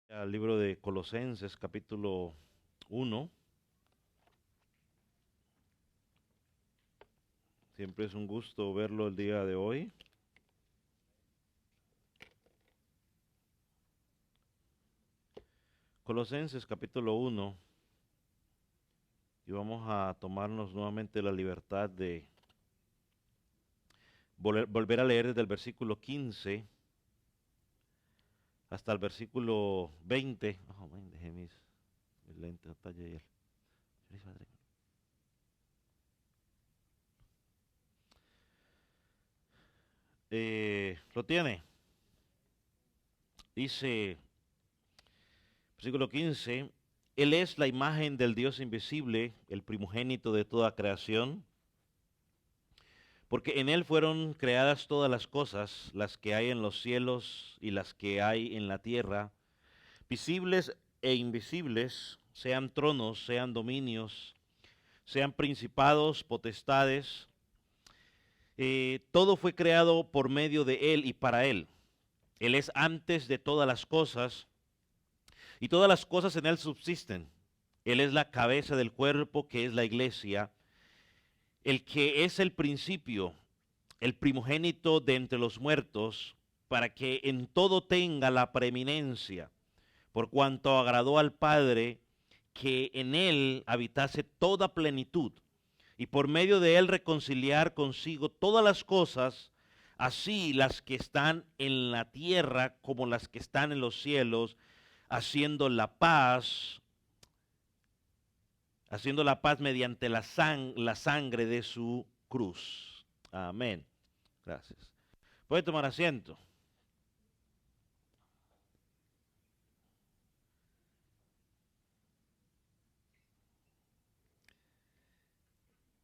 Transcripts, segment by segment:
Al libro de Colosenses, capítulo 1. Siempre es un gusto verlo el día de hoy. Colosenses, capítulo 1. Y vamos a tomarnos nuevamente la libertad de volver a leer desde el versículo 15 hasta el versículo 20. Oh, man, dejé mis lentes, no está ayer. ¿Lo tiene? Dice, versículo 15, Él es la imagen del Dios invisible, el primogénito de toda creación, porque en Él fueron creadas todas las cosas, las que hay en los cielos y las que hay en la tierra, visibles e invisibles, sean tronos, sean dominios, sean principados, potestades. Todo fue creado por medio de Él y para Él. Él es antes de todas las cosas, y todas las cosas en Él subsisten. Él es la cabeza del cuerpo, que es la iglesia, el que es el principio, el primogénito de entre los muertos, para que en todo tenga la preeminencia, por cuanto agradó al Padre que en Él habitase toda plenitud, y por medio de Él reconciliar consigo todas las cosas, así las que están en la tierra como las que están en los cielos, haciendo la paz mediante la sangre de su cruz. Amén. Gracias. Puede tomar asiento.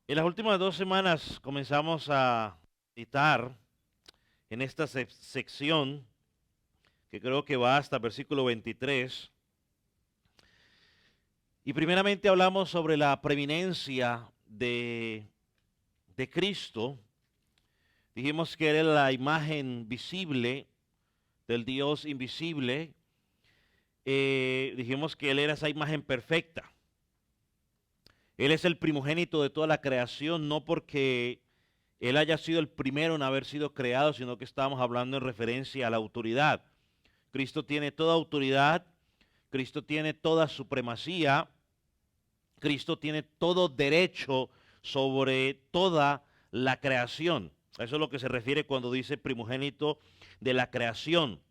En las últimas 2 semanas comenzamos a meditar en esta sección que creo que va hasta el versículo 23. Y primeramente hablamos sobre la preeminencia de Cristo. Dijimos que Él era la imagen visible del Dios invisible. Dijimos que Él era esa imagen perfecta. Él es el primogénito de toda la creación, no porque Él haya sido el primero en haber sido creado, sino que estamos hablando en referencia a la autoridad. Cristo tiene toda autoridad, Cristo tiene toda supremacía, Cristo tiene todo derecho sobre toda la creación. Eso es lo que se refiere cuando dice primogénito de la creación.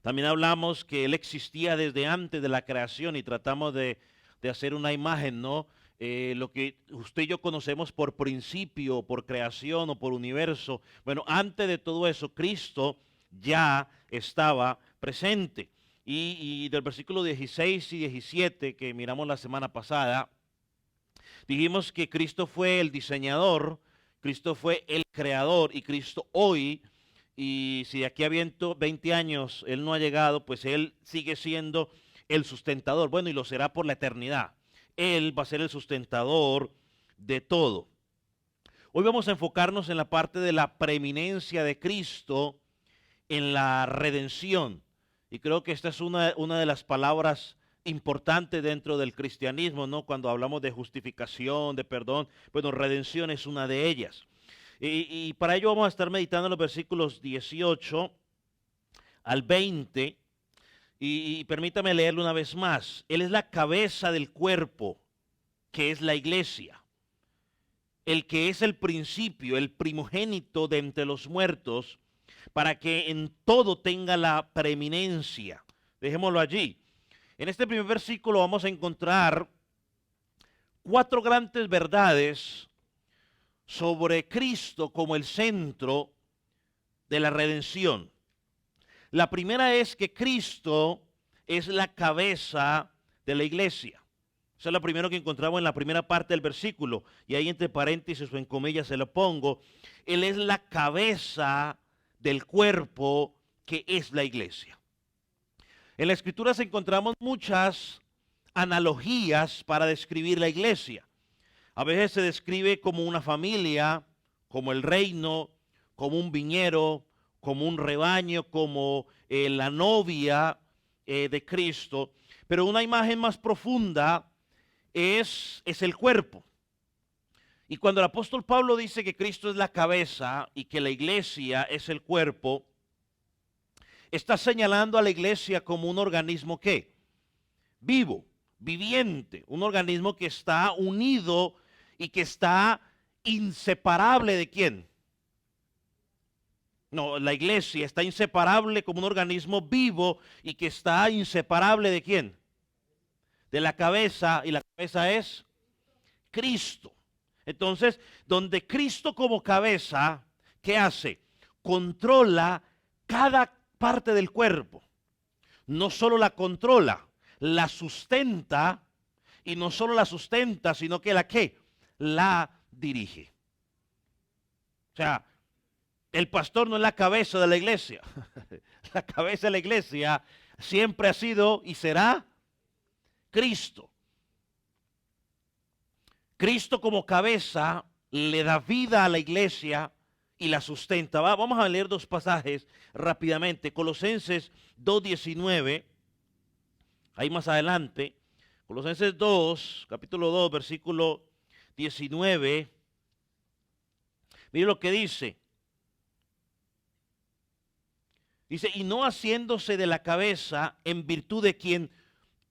También hablamos que Él existía desde antes de la creación y tratamos de hacer una imagen, ¿no? Lo que usted y yo conocemos por principio, por creación o por universo. Bueno, antes de todo eso, Cristo ya estaba presente. Y del versículo 16 y 17 que miramos la semana pasada, dijimos que Cristo fue el diseñador, Cristo fue el creador y Cristo hoy, y si de aquí a 20 años Él no ha llegado, pues Él sigue siendo el sustentador. Bueno, y lo será por la eternidad. Él va a ser el sustentador de todo. Hoy vamos a enfocarnos en la parte de la preeminencia de Cristo en la redención. Y creo que esta es una de las palabras importantes dentro del cristianismo, ¿no? Cuando hablamos de justificación, de perdón, bueno, redención es una de ellas. Y para ello vamos a estar meditando en los versículos 18 al 20. Y permítame leerlo una vez más. Él es la cabeza del cuerpo, que es la iglesia. El que es el principio, el primogénito de entre los muertos, para que en todo tenga la preeminencia. Dejémoslo allí. En este primer versículo vamos a encontrar 4 grandes verdades sobre Cristo como el centro de la redención. La primera es que Cristo es la cabeza de la iglesia. Eso es lo primero que encontramos en la primera parte del versículo. Y ahí entre paréntesis o en comillas se lo pongo. Él es la cabeza del cuerpo que es la iglesia. En la escritura encontramos muchas analogías para describir la iglesia. A veces se describe como una familia, como el reino, como un viñero, como un rebaño, como la novia, de Cristo, pero una imagen más profunda es el cuerpo. Y cuando el apóstol Pablo dice que Cristo es la cabeza y que la iglesia es el cuerpo, está señalando a la iglesia como un organismo ¿qué? Vivo, viviente, un organismo que está unido y que está inseparable ¿de quién? No, la iglesia está inseparable como un organismo vivo y que está inseparable ¿de quién? De la cabeza, y la cabeza es Cristo. Entonces, donde Cristo como cabeza, ¿qué hace? Controla cada parte del cuerpo. No solo la controla, la sustenta, y no solo la sustenta, sino que ¿qué? La dirige. O sea, el pastor no es la cabeza de la iglesia. La cabeza de la iglesia siempre ha sido y será Cristo. Cristo como cabeza le da vida a la iglesia y la sustenta. Vamos a leer dos pasajes rápidamente. Colosenses 2:19, ahí más adelante. Colosenses 2, capítulo 2, versículo 19. Mire lo que dice. Dice, y no haciéndose de la cabeza, en virtud de quien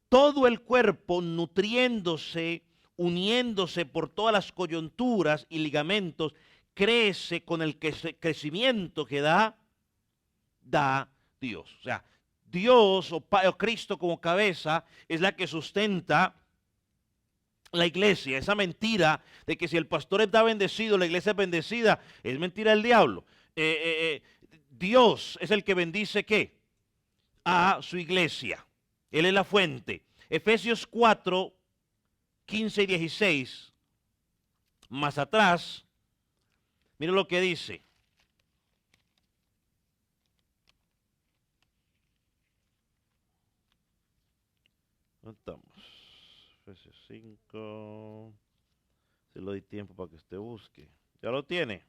todo el cuerpo, nutriéndose, uniéndose por todas las coyunturas y ligamentos, crece con el crecimiento que da Dios. O sea, Dios o Cristo como cabeza es la que sustenta la iglesia. Esa mentira de que si el pastor está bendecido, la iglesia es bendecida, es mentira del diablo. Dios es el que bendice ¿qué? A su iglesia. Él es la fuente. Efesios 4, 15 y 16, más atrás, mire lo que dice. ¿Dónde estamos? Efesios 5, se lo doy tiempo para que usted busque. ¿Ya lo tiene?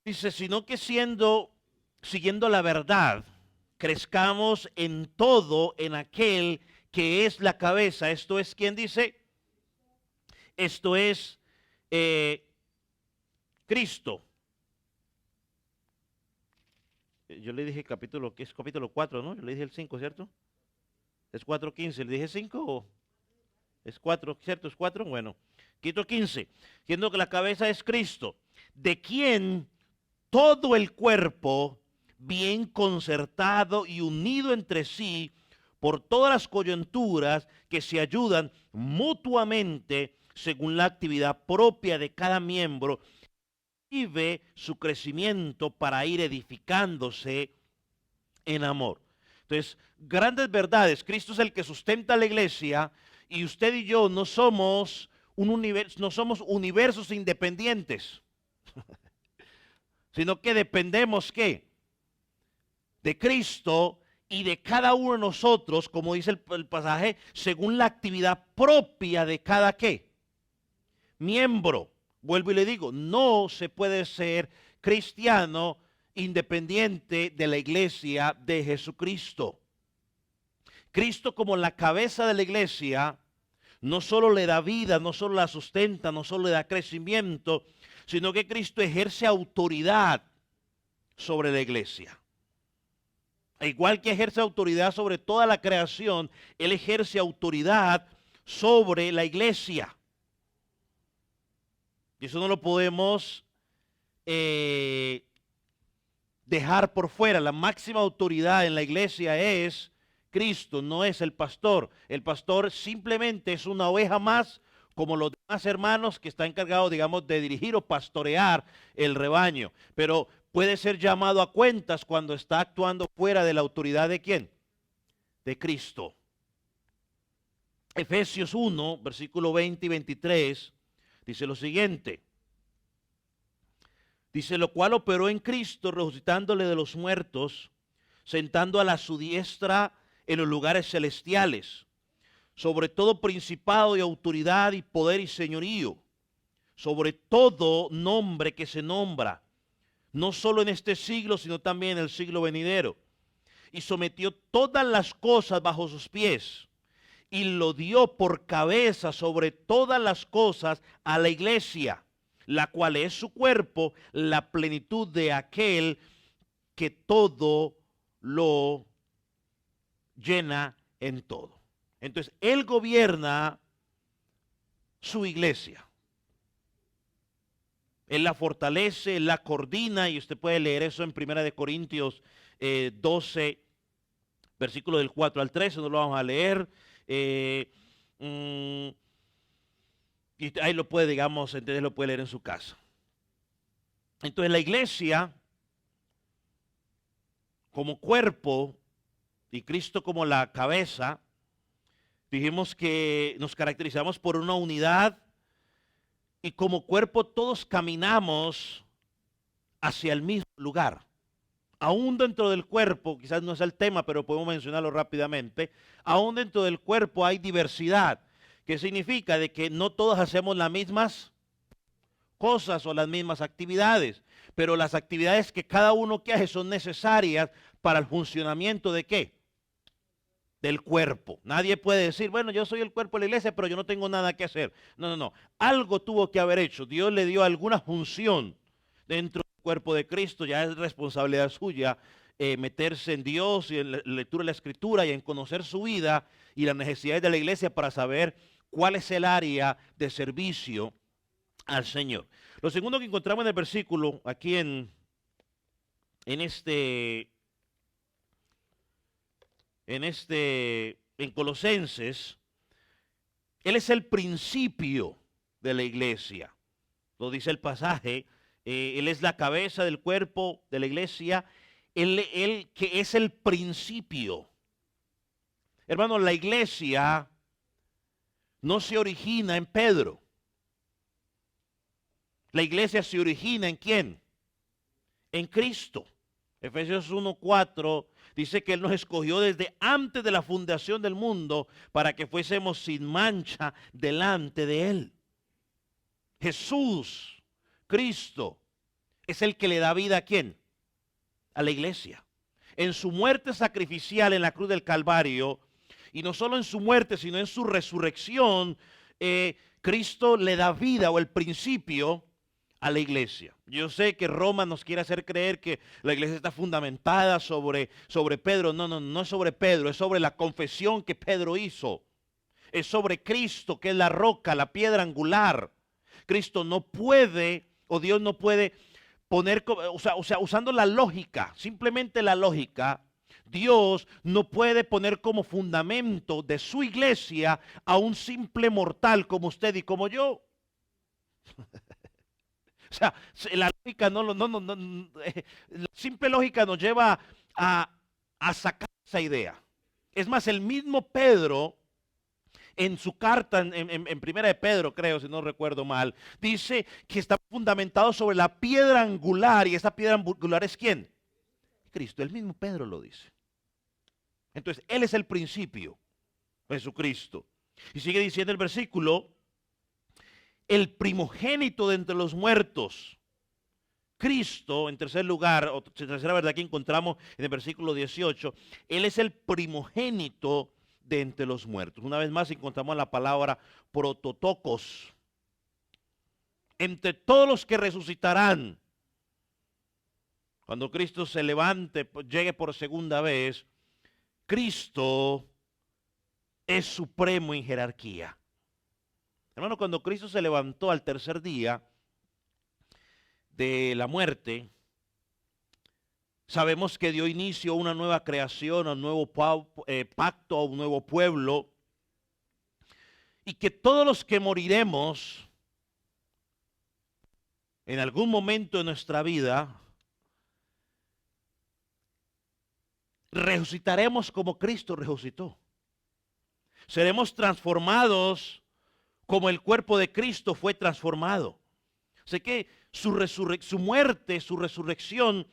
Dice, sino que siguiendo la verdad, crezcamos en todo en aquel que es la cabeza. Esto es, ¿quién dice? Esto es Cristo. Yo le dije capítulo, que es capítulo 4, ¿no? Yo le dije el 5, ¿cierto? Es 4:15. ¿Le dije 5 o es 4, cierto? ¿Es 4? Bueno, quito 15. Siendo que la cabeza es Cristo, de quien todo el cuerpo, bien concertado y unido entre sí por todas las coyunturas que se ayudan mutuamente según la actividad propia de cada miembro, vive su crecimiento para ir edificándose en amor. Entonces, grandes verdades. Cristo es el que sustenta la iglesia y usted y yo no somos no somos universos independientes, sino que dependemos ¿qué? De Cristo y de cada uno de nosotros, como dice el pasaje, según la actividad propia de cada ¿qué? Miembro. Vuelvo y le digo, no se puede ser cristiano independiente de la iglesia de Jesucristo. Cristo como la cabeza de la iglesia no solo le da vida, no solo la sustenta, no solo le da crecimiento, sino que Cristo ejerce autoridad sobre la iglesia. Igual que ejerce autoridad sobre toda la creación, Él ejerce autoridad sobre la iglesia. Y eso no lo podemos dejar por fuera. La máxima autoridad en la iglesia es Cristo, no es el pastor. El pastor simplemente es una oveja más, como los demás hermanos que está encargado, digamos, de dirigir o pastorear el rebaño. Pero puede ser llamado a cuentas cuando está actuando fuera de la autoridad de ¿quién? De Cristo. Efesios 1, versículo 20 y 23, dice lo siguiente. Dice, lo cual operó en Cristo, resucitándole de los muertos, sentando a su diestra en los lugares celestiales, sobre todo principado y autoridad y poder y señorío, sobre todo nombre que se nombra, no solo en este siglo, sino también en el siglo venidero. y sometió todas las cosas bajo sus pies y lo dio por cabeza sobre todas las cosas a la iglesia, la cual es su cuerpo, la plenitud de aquel que todo lo llena en todo. Entonces, Él gobierna su iglesia. Él la fortalece, Él la coordina, y usted puede leer eso en 1 Corintios 12, versículo del 4 al 13, no lo vamos a leer. Y ahí lo puede, digamos, entonces lo puede leer en su casa. Entonces la iglesia, como cuerpo, y Cristo como la cabeza, dijimos que nos caracterizamos por una unidad, y como cuerpo todos caminamos hacia el mismo lugar. Aún dentro del cuerpo, quizás no es el tema, pero podemos mencionarlo rápidamente, aún dentro del cuerpo hay diversidad, que significa de que no todos hacemos las mismas cosas o las mismas actividades, pero las actividades que cada uno que hace son necesarias para el funcionamiento ¿de qué? Del cuerpo. Nadie puede decir, bueno, yo soy el cuerpo de la iglesia, pero yo no tengo nada que hacer. No, no, no. Algo tuvo que haber hecho. Dios le dio alguna función dentro del cuerpo de Cristo. Ya es responsabilidad suya meterse en Dios y en la lectura de la Escritura y en conocer su vida y las necesidades de la iglesia para saber cuál es el área de servicio al Señor. Lo segundo que encontramos en el versículo, aquí en Colosenses, Él es el principio de la iglesia. Lo dice el pasaje, Él es la cabeza del cuerpo de la iglesia, él que es el principio. Hermano, la iglesia no se origina en Pedro. La iglesia se origina ¿en quién? En Cristo. Efesios 1:4 dice que Él nos escogió desde antes de la fundación del mundo para que fuésemos sin mancha delante de Él. Jesús, Cristo, es el que le da vida ¿a quién? A la iglesia. En su muerte sacrificial en la cruz del Calvario, y no solo en su muerte, sino en su resurrección, Cristo le da vida o el principio a la iglesia. Yo sé que Roma nos quiere hacer creer que la iglesia está fundamentada sobre Pedro. No, no, no es sobre Pedro, es sobre la confesión que Pedro hizo. Es sobre Cristo, que es la roca, la piedra angular. Cristo no puede, o Dios no puede poner, usando la lógica, simplemente la lógica, Dios no puede poner como fundamento de su iglesia a un simple mortal como usted y como yo. O sea, la lógica la simple lógica nos lleva a sacar esa idea. Es más, el mismo Pedro, en su carta, en primera de Pedro, creo, si no recuerdo mal, dice que está fundamentado sobre la piedra angular, y esa piedra angular es ¿quién? Cristo. El mismo Pedro lo dice. Entonces, Él es el principio, Jesucristo. Y sigue diciendo el versículo, el primogénito de entre los muertos. Cristo, en tercer lugar, o tercera verdad que encontramos en el versículo 18, Él es el primogénito de entre los muertos. Una vez más encontramos la palabra prototokos. Entre todos los que resucitarán, cuando Cristo se levante, llegue por segunda vez, Cristo es supremo en jerarquía. Hermano, cuando Cristo se levantó al tercer día de la muerte, sabemos que dio inicio a una nueva creación, a un nuevo pacto, a un nuevo pueblo, y que todos los que moriremos en algún momento de nuestra vida, resucitaremos como Cristo resucitó. Seremos transformados como el cuerpo de Cristo fue transformado. Sé que su muerte, su resurrección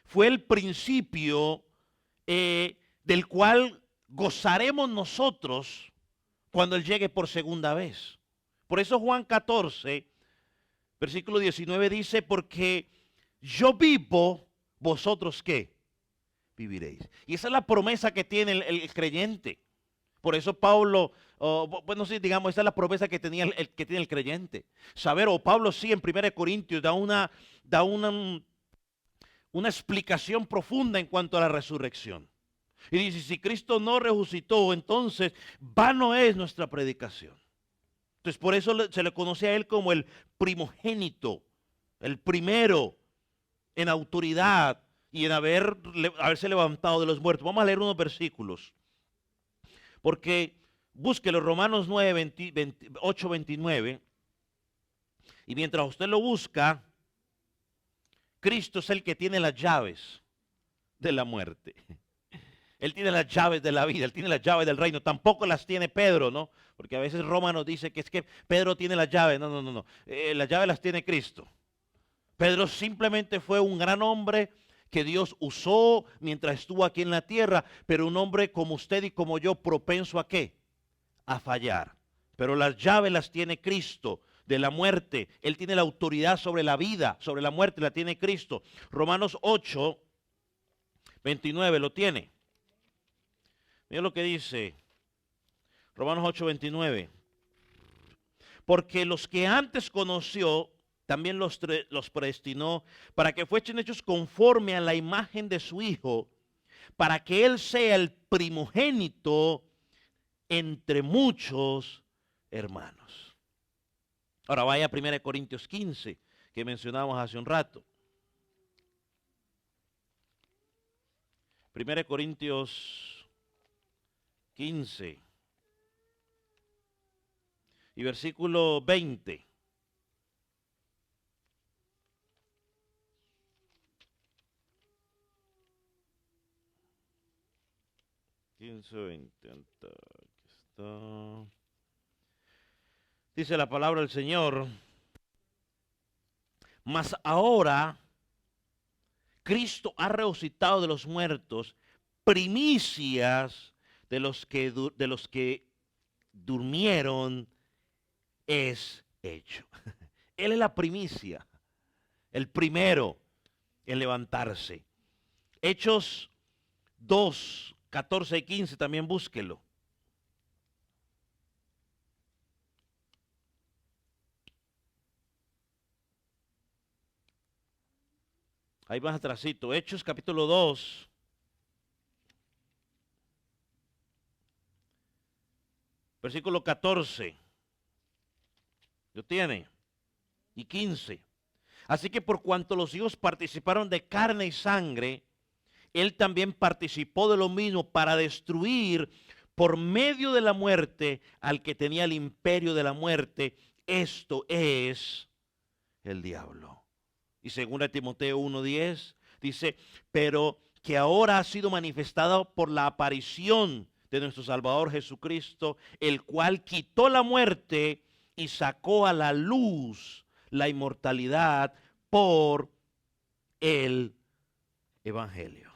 fue el principio del cual gozaremos nosotros cuando Él llegue por segunda vez. Por eso Juan 14, versículo 19 dice, porque yo vivo, vosotros ¿qué? viviréis. Y esa es la promesa que tiene el creyente. Por eso Pablo, bueno, sí, digamos, esa es la promesa que tenía que tiene el creyente. Saber, o Pablo sí en 1 Corintios da una explicación profunda en cuanto a la resurrección. Y dice, si Cristo no resucitó, entonces vano es nuestra predicación. Entonces por eso se le conoce a él como el primogénito, el primero en autoridad y en haberse levantado de los muertos. Vamos a leer unos versículos. Porque búsquelo, Romanos 9, 8, 29. Y mientras usted lo busca, Cristo es el que tiene las llaves de la muerte. Él tiene las llaves de la vida, él tiene las llaves del reino. Tampoco las tiene Pedro, ¿no? Porque a veces Roma nos dice que es que Pedro tiene las llaves. No. Las llaves las tiene Cristo. Pedro simplemente fue un gran hombre que Dios usó mientras estuvo aquí en la tierra, pero un hombre como usted y como yo, propenso ¿a qué? A fallar. Pero las llaves las tiene Cristo de la muerte. Él tiene la autoridad sobre la vida, sobre la muerte, la tiene Cristo. Romanos 8, 29, lo tiene. Mira lo que dice Romanos 8, 29. Porque los que antes conoció, también los predestinó para que fuesen hechos conforme a la imagen de su Hijo, para que Él sea el primogénito entre muchos hermanos. Ahora vaya a 1 Corintios 15, que mencionamos hace un rato. 1 Corintios 15 y versículo 20. 15, 20, aquí está. Dice la palabra del Señor, mas ahora Cristo ha resucitado de los muertos, primicias de los que durmieron es hecho. Él es la primicia, el primero en levantarse. Hechos 2, 14 y 15, también búsquelo. Ahí más atrásito. Hechos capítulo 2. Versículo 14. ¿Lo tiene? Y 15. Así que por cuanto los hijos participaron de carne y sangre, Él también participó de lo mismo para destruir por medio de la muerte al que tenía el imperio de la muerte. Esto es el diablo. Y según Timoteo 1:10 dice, pero que ahora ha sido manifestado por la aparición de nuestro Salvador Jesucristo, el cual quitó la muerte y sacó a la luz la inmortalidad por el Evangelio.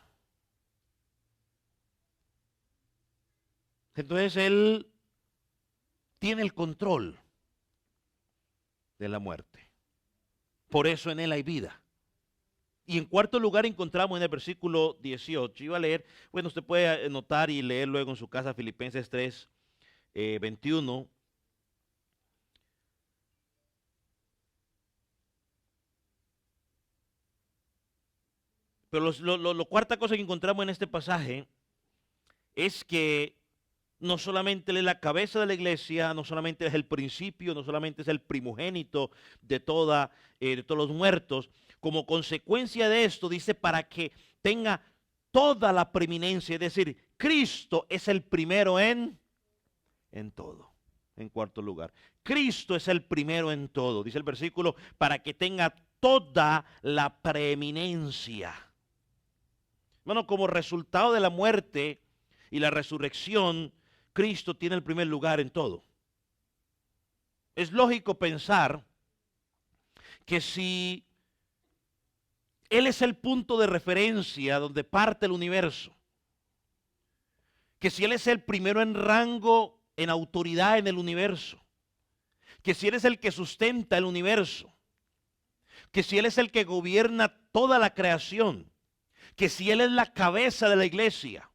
Entonces Él tiene el control de la muerte. Por eso en Él hay vida. Y en cuarto lugar encontramos en el versículo 18. Iba a leer, bueno, usted puede anotar y leer luego en su casa Filipenses 3, 21. Pero la cuarta cosa que encontramos en este pasaje es que no solamente Él es la cabeza de la iglesia, no solamente es el principio, no solamente es el primogénito de todos los muertos. Como consecuencia de esto, dice, para que tenga toda la preeminencia, es decir, Cristo es el primero en todo. En cuarto lugar, Cristo es el primero en todo, dice el versículo, para que tenga toda la preeminencia. Bueno, como resultado de la muerte y la resurrección, Cristo tiene el primer lugar en todo. Es lógico pensar que si Él es el punto de referencia donde parte el universo, que si Él es el primero en rango, en autoridad en el universo, que si Él es el que sustenta el universo, que si Él es el que gobierna toda la creación, que si Él es la cabeza de la iglesia,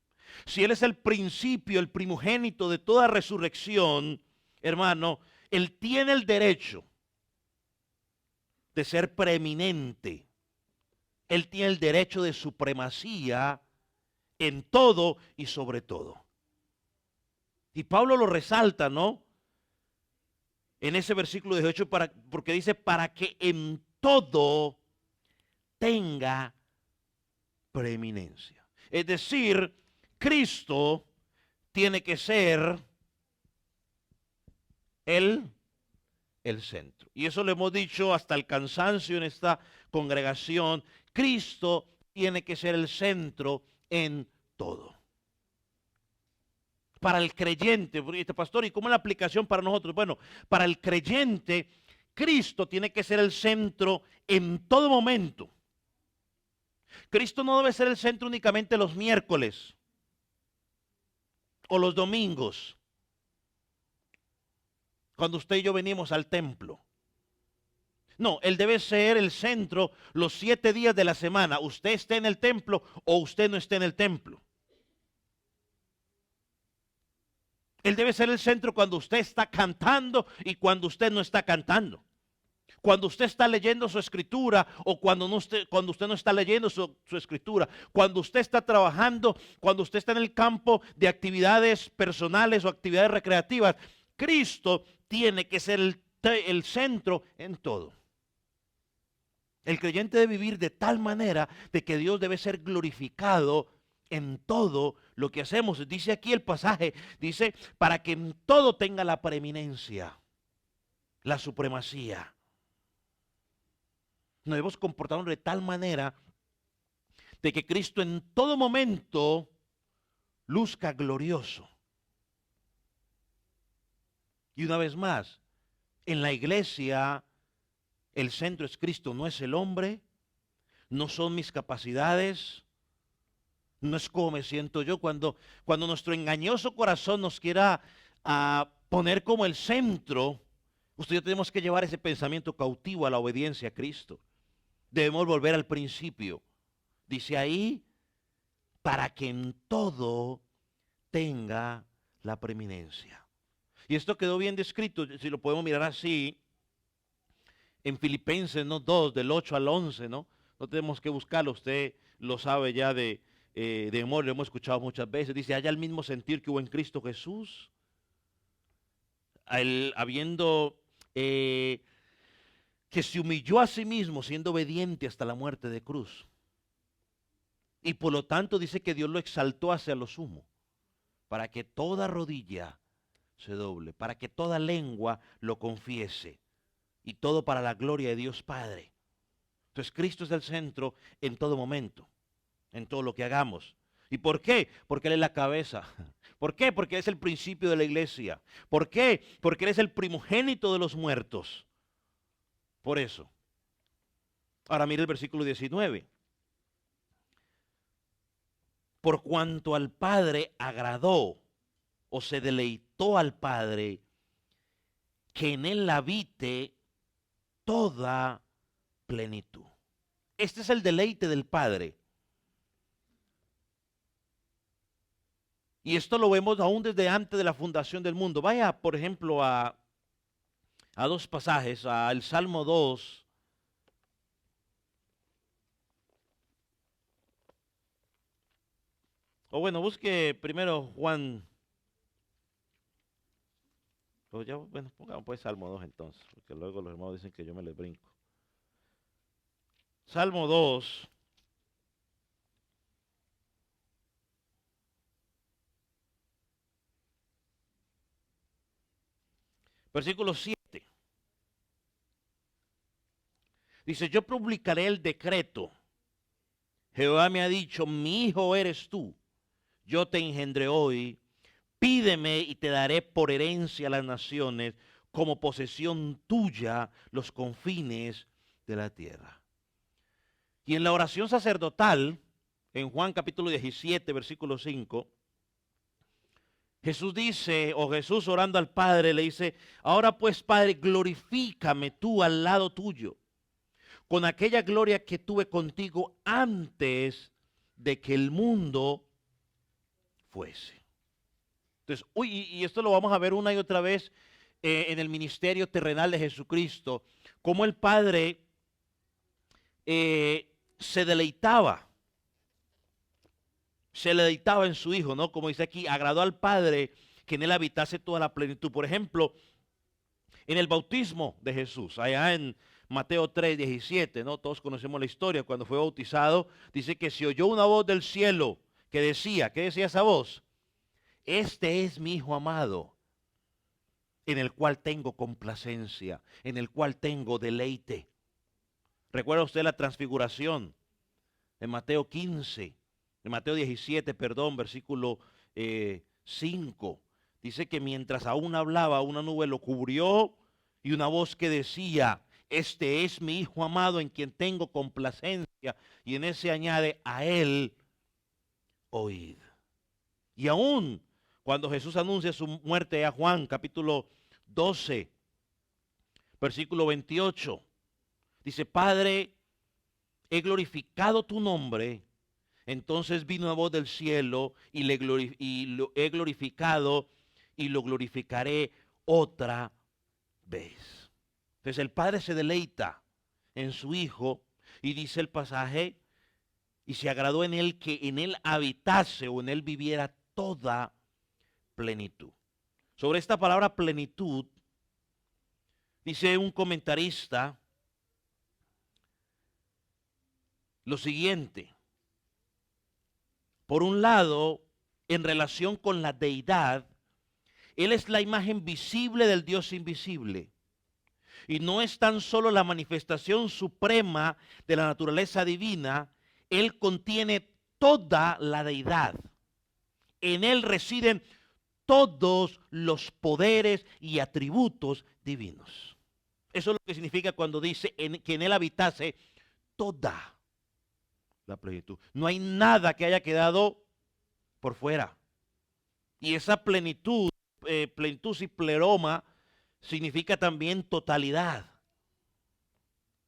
si Él es el principio, el primogénito de toda resurrección, hermano, Él tiene el derecho de ser preeminente. Él tiene el derecho de supremacía en todo y sobre todo. Y Pablo lo resalta, ¿no? En ese versículo 18, porque dice, para que en todo tenga preeminencia. Es decir, Cristo tiene que ser el centro. Y eso lo hemos dicho hasta el cansancio en esta congregación. Cristo tiene que ser el centro en todo. Para el creyente, pastor, ¿y cómo es la aplicación para nosotros? Bueno, para el creyente, Cristo tiene que ser el centro en todo momento. Cristo no debe ser el centro únicamente los miércoles o los domingos, cuando usted y yo venimos al templo. No, Él debe ser el centro los 7 días de la semana. Usted esté en el templo o usted no esté en el templo. Él debe ser el centro cuando usted está cantando y cuando usted no está cantando. Cuando usted está leyendo su escritura o cuando usted no está leyendo su escritura. Cuando usted está trabajando, cuando usted está en el campo de actividades personales o actividades recreativas. Cristo tiene que ser el centro en todo. El creyente debe vivir de tal manera de que Dios debe ser glorificado en todo lo que hacemos. Dice aquí el pasaje, dice, para que en todo tenga la preeminencia, la supremacía. Nos debemos comportarnos de tal manera de que Cristo en todo momento luzca glorioso. Y una vez más, en la iglesia el centro es Cristo, no es el hombre, no son mis capacidades, no es como me siento yo. Cuando nuestro engañoso corazón nos quiera poner como el centro, usted y yo tenemos que llevar ese pensamiento cautivo a la obediencia a Cristo. Debemos volver al principio. Dice ahí, para que en todo tenga la preeminencia. Y esto quedó bien descrito, si lo podemos mirar así, en Filipenses, ¿no? 2, del 8 al 11, ¿no? No tenemos que buscarlo, usted lo sabe ya de memoria, lo hemos escuchado muchas veces. Dice, haya el mismo sentir que hubo en Cristo Jesús, habiendo que se humilló a sí mismo, siendo obediente hasta la muerte de cruz. Y por lo tanto dice que Dios lo exaltó hacia lo sumo, para que toda rodilla se doble, para que toda lengua lo confiese. Y todo para la gloria de Dios Padre. Entonces Cristo es el centro en todo momento, en todo lo que hagamos. ¿Y por qué? Porque Él es la cabeza. ¿Por qué? Porque Él es el principio de la iglesia. ¿Por qué? Porque Él es el primogénito de los muertos. Por eso. Ahora mire el versículo 19. Por cuanto al Padre agradó o se deleitó al Padre que en Él habite toda plenitud. Este es el deleite del Padre. Y esto lo vemos aún desde antes de la fundación del mundo. Vaya, por ejemplo, a 2 pasajes, al Salmo 2. O bueno, busque primero Juan. O ya, bueno, pongamos pues Salmo 2 entonces, porque luego los hermanos dicen que yo me les brinco. Salmo 2. Versículo 7. Dice, yo publicaré el decreto. Jehová me ha dicho, mi hijo eres tú. Yo te engendré hoy. Pídeme y te daré por herencia a las naciones, como posesión tuya los confines de la tierra. Y en la oración sacerdotal, en Juan capítulo 17, versículo 5, Jesús dice, o Jesús orando al Padre le dice, ahora pues Padre, glorifícame tú al lado tuyo, con aquella gloria que tuve contigo antes de que el mundo fuese. Entonces, y esto lo vamos a ver una y otra vez en el ministerio terrenal de Jesucristo, cómo el Padre se deleitaba en su Hijo, ¿no? Como dice aquí, agradó al Padre que en él habitase toda la plenitud. Por ejemplo, en el bautismo de Jesús, allá en Mateo 3:17, ¿no? Todos conocemos la historia. Cuando fue bautizado, dice que se oyó una voz del cielo que decía, ¿qué decía esa voz? Este es mi Hijo amado, en el cual tengo complacencia, en el cual tengo deleite. ¿Recuerda usted la transfiguración en Mateo 15? En Mateo 17, perdón, versículo 5. Dice que mientras aún hablaba, una nube lo cubrió y una voz que decía, este es mi Hijo amado en quien tengo complacencia. Y en ese añade, a él oíd. Y aún cuando Jesús anuncia su muerte a Juan, capítulo 12, versículo 28, dice, Padre, he glorificado tu nombre. Entonces vino una voz del cielo y lo he glorificado y lo glorificaré otra vez. Entonces el Padre se deleita en su Hijo y dice el pasaje, y se agradó en él que en él habitase o en él viviera toda plenitud. Sobre esta palabra plenitud, dice un comentarista lo siguiente. Por un lado, en relación con la deidad, Él es la imagen visible del Dios invisible. Y no es tan solo la manifestación suprema de la naturaleza divina, Él contiene toda la deidad. En Él residen todos los poderes y atributos divinos. Eso es lo que significa cuando dice que en Él habitase toda la plenitud. No hay nada que haya quedado por fuera. Y esa plenitud, plenitud y pleroma, significa también totalidad.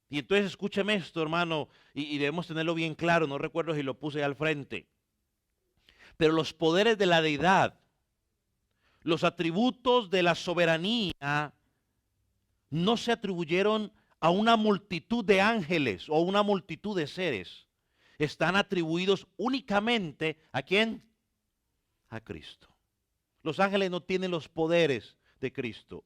Y entonces escúcheme esto, hermano, y debemos tenerlo bien claro, no recuerdo si lo puse al frente. Pero los poderes de la deidad, los atributos de la soberanía, no se atribuyeron a una multitud de ángeles o una multitud de seres. Están atribuidos únicamente ¿a quién? A Cristo. Los ángeles no tienen los poderes de Cristo.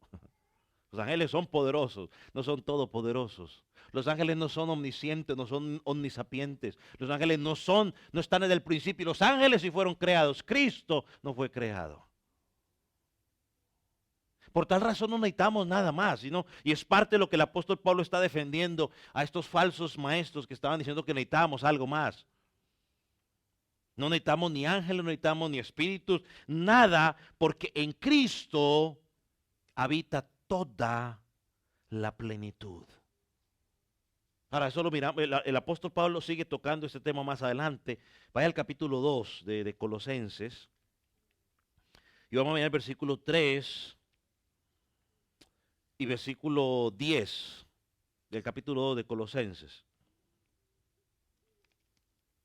Los ángeles son poderosos, no son todopoderosos. Los ángeles no son omniscientes, no son omnisapientes. Los ángeles no están desde el principio. Los ángeles sí fueron creados. Cristo no fue creado. Por tal razón no necesitamos nada más, sino, y es parte de lo que el apóstol Pablo está defendiendo a estos falsos maestros que estaban diciendo que necesitábamos algo más. No necesitamos ni ángeles, no necesitamos ni espíritus, nada, porque en Cristo habita toda la plenitud. Ahora, eso lo miramos, el apóstol Pablo sigue tocando este tema más adelante. Vaya al capítulo 2 de Colosenses. Y vamos a mirar el versículo 3 y versículo 10 del capítulo 2 de Colosenses.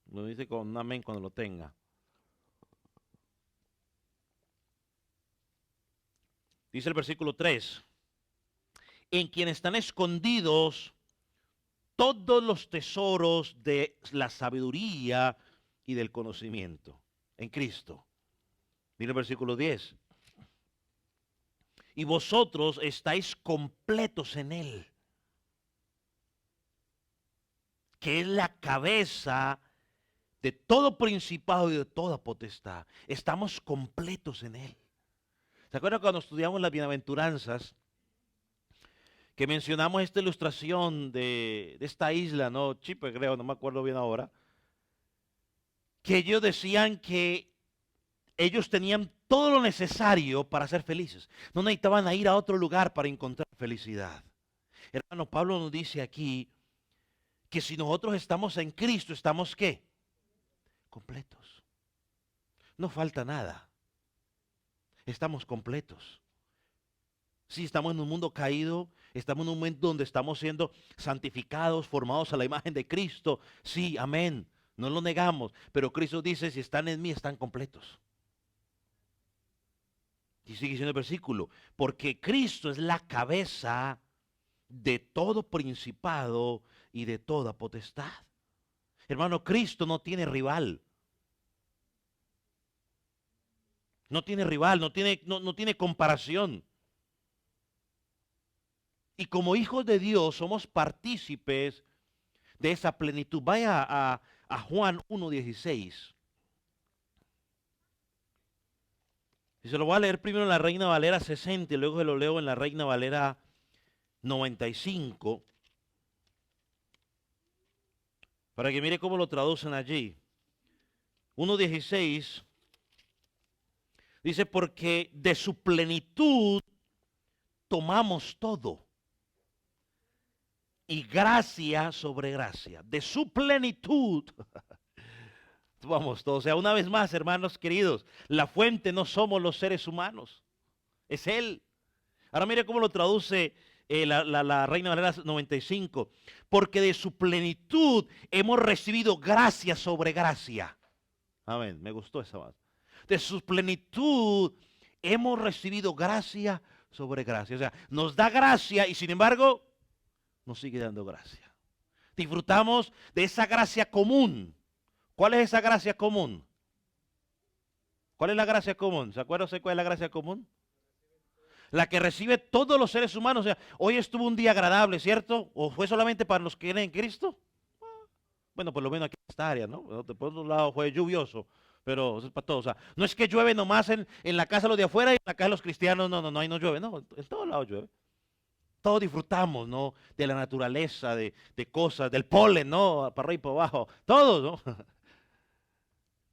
Lo dice con un amén cuando lo tenga. Dice el versículo 3. En quien están escondidos todos los tesoros de la sabiduría y del conocimiento. En Cristo. Mira el versículo 10. Y vosotros estáis completos en Él, que es la cabeza de todo principado y de toda potestad. Estamos completos en Él. ¿Se acuerdan cuando estudiamos las bienaventuranzas? Que mencionamos esta ilustración de esta isla, ¿no? Chipre, creo, no me acuerdo bien ahora. Que ellos decían que ellos tenían todo lo necesario para ser felices. No necesitaban ir a otro lugar para encontrar felicidad. Hermano, Pablo nos dice aquí que si nosotros estamos en Cristo, ¿estamos qué? Completos. No falta nada. Estamos completos. Sí, estamos en un mundo caído, estamos en un momento donde estamos siendo santificados, formados a la imagen de Cristo. Sí, amén. No lo negamos, pero Cristo dice, si están en mí, están completos. Y sigue diciendo el versículo, porque Cristo es la cabeza de todo principado y de toda potestad. Hermano, Cristo no tiene rival. No tiene rival, no tiene comparación. Y como hijos de Dios somos partícipes de esa plenitud. Vaya a Juan 1:16. Y se lo voy a leer primero en la Reina Valera 60 y luego se lo leo en la Reina Valera 95. Para que mire cómo lo traducen allí. 1:16 dice, porque de su plenitud tomamos todo. Y gracia sobre gracia. De su plenitud tomamos todo. O sea, una vez más, hermanos queridos, la fuente no somos los seres humanos. Es Él. Ahora mire cómo lo traduce la Reina Valera 95. Porque de su plenitud hemos recibido gracia sobre gracia. Amén. Me gustó esa más. De su plenitud hemos recibido gracia sobre gracia. O sea, nos da gracia y sin embargo nos sigue dando gracia. Disfrutamos de esa gracia común. ¿Cuál es esa gracia común? ¿Cuál es la gracia común? ¿Se acuerdan cuál es la gracia común? La que recibe todos los seres humanos. O sea, hoy estuvo un día agradable, ¿cierto? ¿O fue solamente para los que creen en Cristo? Bueno, por lo menos aquí en esta área, ¿no? Por otro lado fue lluvioso, pero eso es para todos. O sea, no es que llueve nomás en la casa de los de afuera y en la casa de los cristianos, no, ahí no llueve, no, en todos lados llueve. Todos disfrutamos, ¿no? De la naturaleza, de cosas, del polen, ¿no? Para arriba y para abajo, todos, ¿no?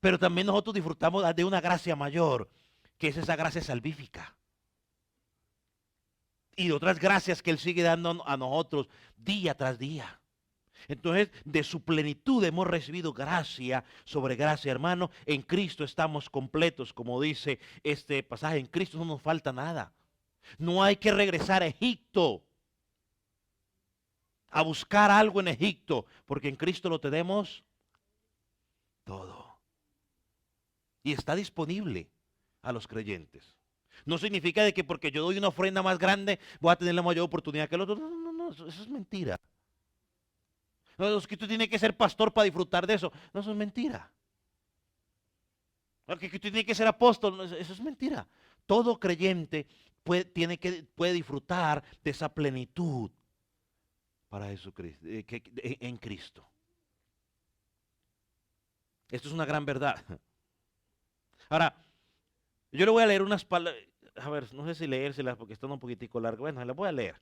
Pero también nosotros disfrutamos de una gracia mayor, que es esa gracia salvífica. Y de otras gracias que Él sigue dando a nosotros día tras día. Entonces, de su plenitud hemos recibido gracia sobre gracia, hermano. En Cristo estamos completos, como dice este pasaje. En Cristo no nos falta nada. No hay que regresar a Egipto a buscar algo en Egipto, porque en Cristo lo tenemos todo. Y está disponible a los creyentes. No significa de que porque yo doy una ofrenda más grande voy a tener la mayor oportunidad que el otro. No, eso es mentira. No, es que tú tienes que ser pastor para disfrutar de eso. No, eso es mentira. No, que tú tienes que ser apóstol. No, eso es mentira. Todo creyente puede disfrutar de esa plenitud para Jesucristo, en Cristo. Esto es una gran verdad. Ahora, yo le voy a leer unas palabras. A ver, no sé si leérselas porque están un poquitico largas. Bueno, las voy a leer.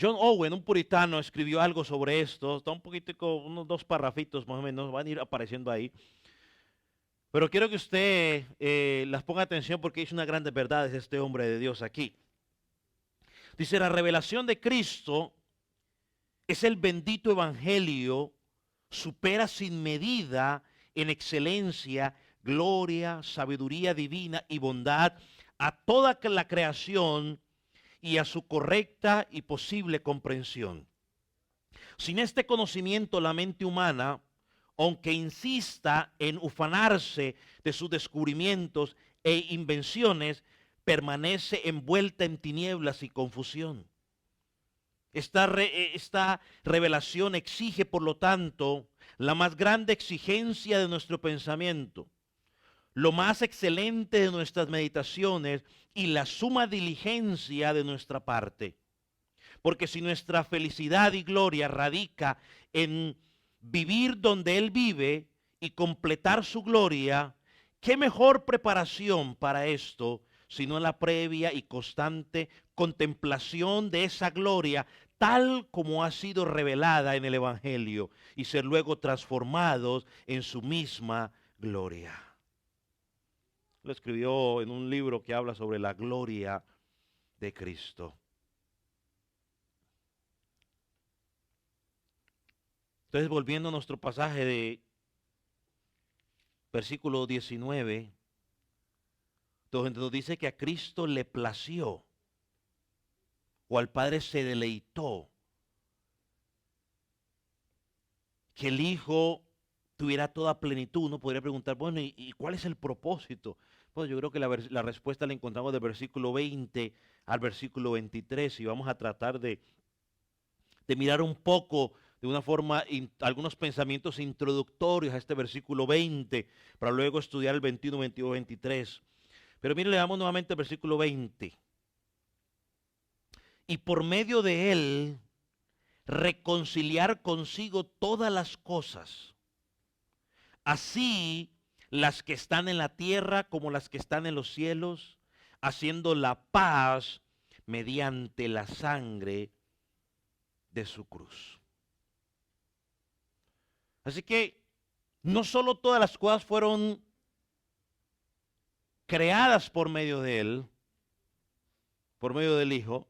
John Owen, un puritano, escribió algo sobre esto. Está un poquitico, unos 2 parrafitos más o menos, van a ir apareciendo ahí. Pero quiero que usted las ponga atención porque dice unas grandes verdades este hombre de Dios aquí. Dice, la revelación de Cristo es el bendito evangelio, supera sin medida en excelencia, gloria, sabiduría divina y bondad a toda la creación y a su correcta y posible comprensión. Sin este conocimiento, la mente humana, aunque insista en ufanarse de sus descubrimientos e invenciones, permanece envuelta en tinieblas y confusión. Esta revelación exige, por lo tanto, la más grande exigencia de nuestro pensamiento, lo más excelente de nuestras meditaciones y la suma diligencia de nuestra parte. Porque si nuestra felicidad y gloria radica en vivir donde Él vive y completar su gloria, ¿qué mejor preparación para esto sino la previa y constante contemplación de esa gloria tal como ha sido revelada en el Evangelio y ser luego transformados en su misma gloria? Lo escribió en un libro que habla sobre la gloria de Cristo. Entonces, volviendo a nuestro pasaje de versículo 19, donde nos dice que a Cristo le plació, o al Padre se deleitó, que el Hijo tuviera toda plenitud. Uno podría preguntar, bueno, ¿y cuál es el propósito? Pues yo creo que la respuesta la encontramos del versículo 20 al versículo 23 y vamos a tratar de mirar un poco de una forma, algunos pensamientos introductorios a este versículo 20, para luego estudiar el 21, 22, 23. Pero mire, le damos nuevamente el versículo 20. Y por medio de él, reconciliar consigo todas las cosas, así las que están en la tierra como las que están en los cielos, haciendo la paz mediante la sangre de su cruz. Así que no solo todas las cosas fueron creadas por medio de él, por medio del Hijo,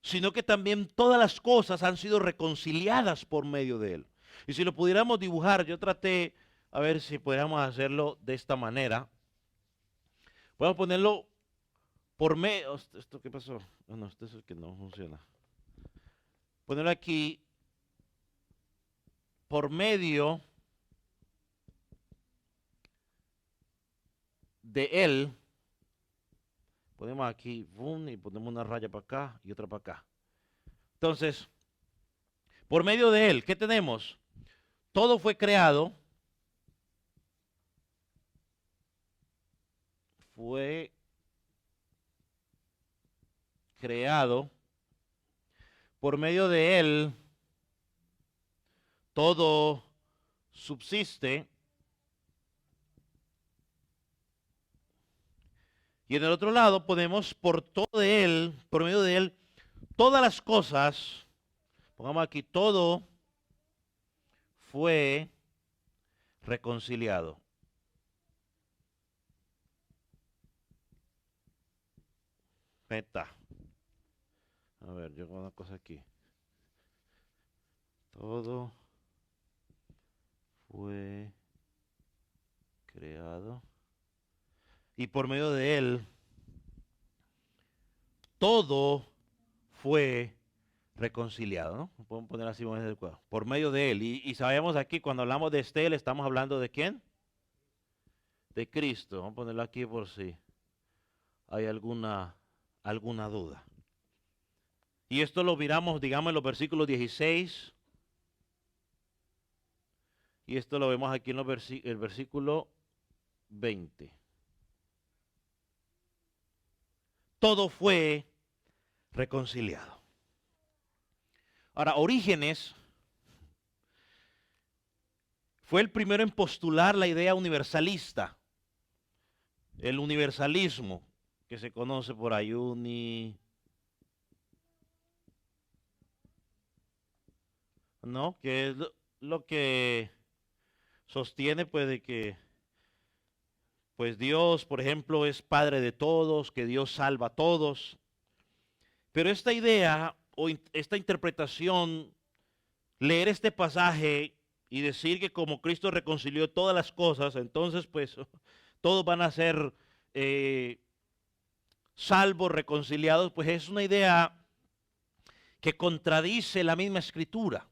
sino que también todas las cosas han sido reconciliadas por medio de él. Y si lo pudiéramos dibujar, yo traté a ver si pudiéramos hacerlo de esta manera. Podemos ponerlo por medio. ¿Esto qué pasó? No, este es el que no funciona. Ponerlo aquí por medio de él. Ponemos aquí, boom, y ponemos una raya para acá y otra para acá. Entonces, por medio de él, ¿qué tenemos? Todo fue creado. Fue creado. Por medio de él, todo subsiste. Y en el otro lado ponemos por todo de él, por medio de él, todas las cosas, pongamos aquí, todo fue reconciliado. Meta. A ver, yo hago una cosa aquí. Todo fue creado. Y por medio de él, todo fue reconciliado, ¿no? Podemos poner así por medio de él. Y sabemos aquí, cuando hablamos de él, estamos hablando de ¿quién? De Cristo. Vamos a ponerlo aquí por si hay alguna duda. Y esto lo miramos, digamos, en los versículos 16. Y esto lo vemos aquí en el versículo 20. Todo fue reconciliado. Ahora, Orígenes fue el primero en postular la idea universalista, el universalismo, que se conoce por ahí, ¿no? Que es lo que sostiene, pues, de que pues Dios, por ejemplo, es Padre de todos, que Dios salva a todos. Pero esta idea o esta interpretación, leer este pasaje y decir que como Cristo reconcilió todas las cosas, entonces pues todos van a ser salvos, reconciliados, pues es una idea que contradice la misma escritura.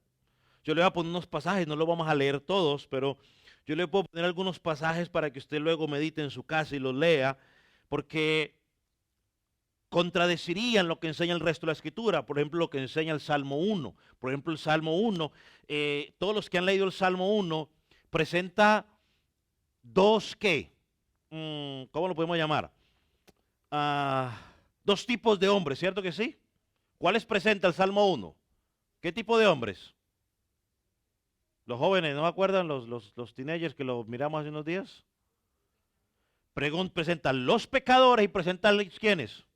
Yo le voy a poner unos pasajes, no lo vamos a leer todos, pero yo le puedo poner algunos pasajes para que usted luego medite en su casa y los lea, porque contradecirían lo que enseña el resto de la escritura. Por ejemplo, lo que enseña el Salmo 1. Por ejemplo, el Salmo 1, todos los que han leído el Salmo 1, presenta dos, ¿qué? ¿Cómo lo podemos llamar? Dos tipos de hombres, ¿cierto que sí? ¿Cuáles presenta el Salmo 1? ¿Qué tipo de hombres? Los jóvenes, ¿no me acuerdan? Los teenagers que los miramos hace unos días. Presentan los pecadores y presentan ¿quiénes?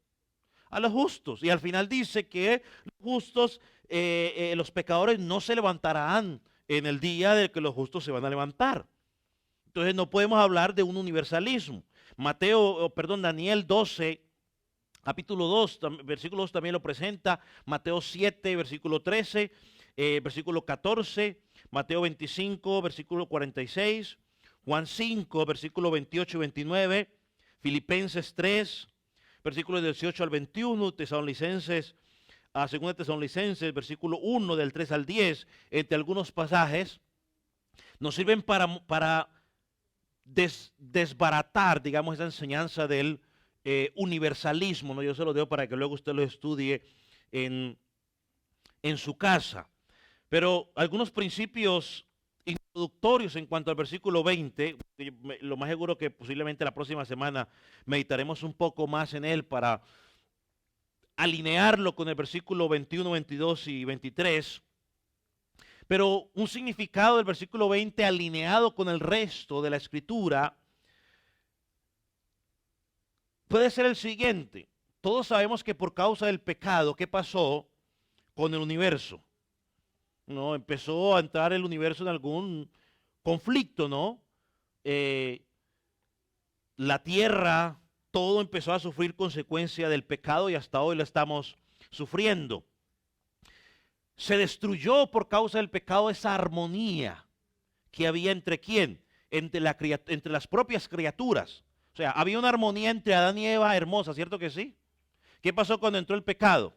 A los justos. Y al final dice que los justos, los pecadores no se levantarán en el día de que los justos se van a levantar. Entonces no podemos hablar de un universalismo. Daniel 12, capítulo 2, versículo 2 también lo presenta. Mateo 7, versículo 13, versículo 14. Mateo 25, versículo 46, Juan 5, versículo 28 y 29, Filipenses 3, versículos 18 al 21, Tesalonicenses, 2 Tesalonicenses, versículo 1 del 3 al 10, entre algunos pasajes, Nos sirven para desbaratar, digamos, esa enseñanza del universalismo, ¿no? Yo se lo dejo para que luego usted lo estudie en, en su casa. Pero algunos principios introductorios en cuanto al versículo 20, lo más seguro que posiblemente la próxima semana meditaremos un poco más en él para alinearlo con el versículo 21, 22 y 23. Pero un significado del versículo 20 alineado con el resto de la escritura puede ser el siguiente. Todos sabemos que por causa del pecado, ¿qué pasó con el universo? ¿No? Empezó a entrar el universo en algún conflicto, ¿no? Eh, la tierra, todo empezó a sufrir consecuencia del pecado y hasta hoy lo estamos sufriendo. Se destruyó por causa del pecado esa armonía que había entre quién, entre las propias criaturas. O sea, había una armonía entre Adán y Eva hermosa, ¿cierto que sí? ¿Qué pasó cuando entró el pecado?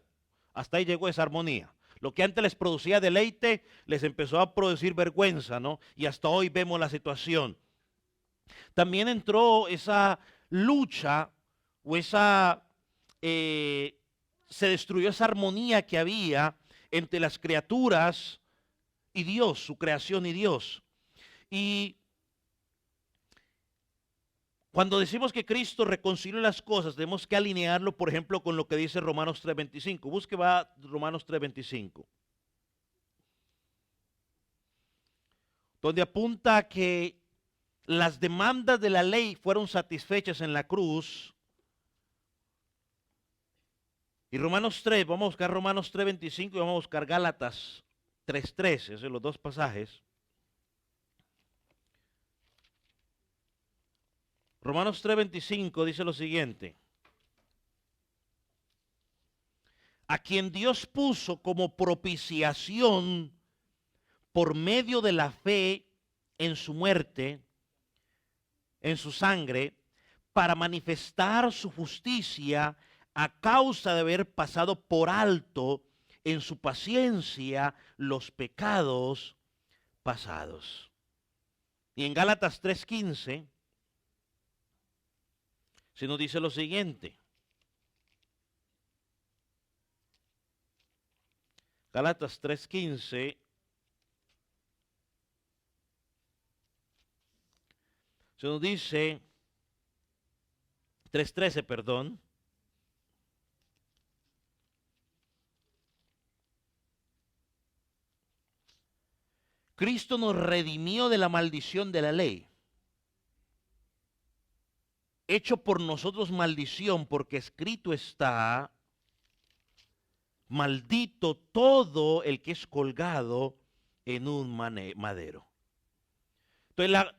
Hasta ahí llegó esa armonía. Lo que antes les producía deleite, les empezó a producir vergüenza, ¿no? Y hasta hoy vemos la situación. También entró esa lucha o se destruyó esa armonía que había entre las criaturas y Dios, su creación y Dios. Y cuando decimos que Cristo reconcilió las cosas, tenemos que alinearlo, por ejemplo, con lo que dice Romanos 3:25. Busque va Romanos 3:25. Donde apunta a que las demandas de la ley fueron satisfechas en la cruz. Y Romanos 3, vamos a buscar Romanos 3:25 y vamos a buscar Gálatas 3:13, esos son los dos pasajes. Romanos 3:25 dice lo siguiente: a quien Dios puso como propiciación por medio de la fe en su muerte, en su sangre, para manifestar su justicia a causa de haber pasado por alto en su paciencia los pecados pasados. Y en Gálatas 3:15 se nos dice lo siguiente. Gálatas 3:15 se nos dice, 3:13, perdón. Cristo nos redimió de la maldición de la ley, hecho por nosotros maldición, porque escrito está: maldito todo el que es colgado en un madero. Entonces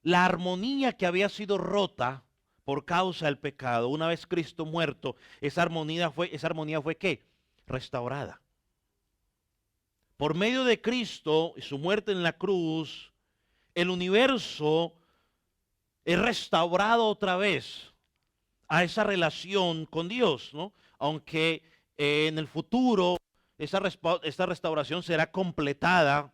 la armonía que había sido rota por causa del pecado, una vez Cristo muerto, esa armonía fue ¿qué? Restaurada. Por medio de Cristo y su muerte en la cruz, el universo es restaurado otra vez a esa relación con Dios, ¿no? Aunque en el futuro esta restauración será completada.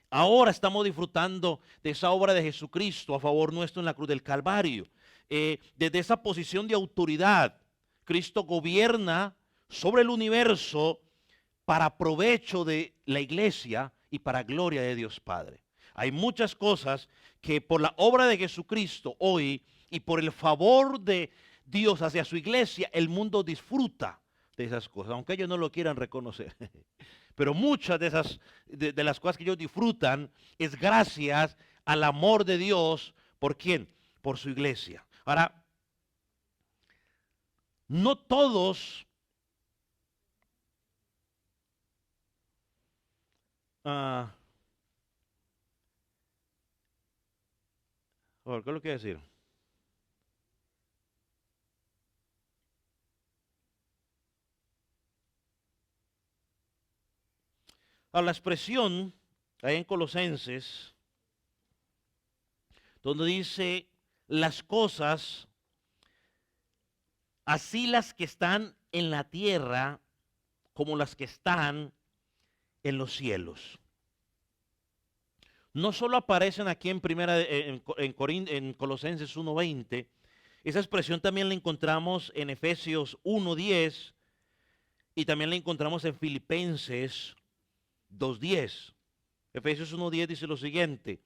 Ahora estamos disfrutando de esa obra de Jesucristo a favor nuestro en la cruz del Calvario. Desde esa posición de autoridad, Cristo gobierna sobre el universo para provecho de la iglesia y para gloria de Dios Padre. Hay muchas cosas que por la obra de Jesucristo hoy y por el favor de Dios hacia su iglesia, el mundo disfruta de esas cosas, aunque ellos no lo quieran reconocer. Pero muchas de las cosas que ellos disfrutan es gracias al amor de Dios. ¿Por quién? Por su iglesia. Ahora, no todos ¿qué es lo que decir? A la expresión ahí en Colosenses, donde dice las cosas, así las que están en la tierra como las que están en los cielos. no solo aparecen aquí en en Colosenses 1:20, esa expresión también la encontramos en Efesios 1:10 y también la encontramos en Filipenses 2:10. Efesios 1:10 dice lo siguiente,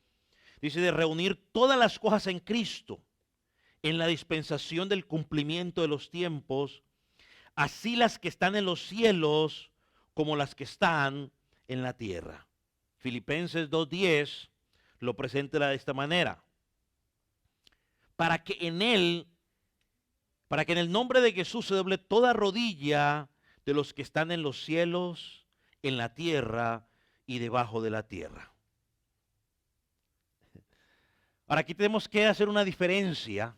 dice de reunir todas las cosas en Cristo, en la dispensación del cumplimiento de los tiempos, así las que están en los cielos como las que están en la tierra. Filipenses 2:10 lo presenta de esta manera. Para que en el nombre de Jesús se doble toda rodilla de los que están en los cielos, en la tierra y debajo de la tierra. Ahora aquí tenemos que hacer una diferencia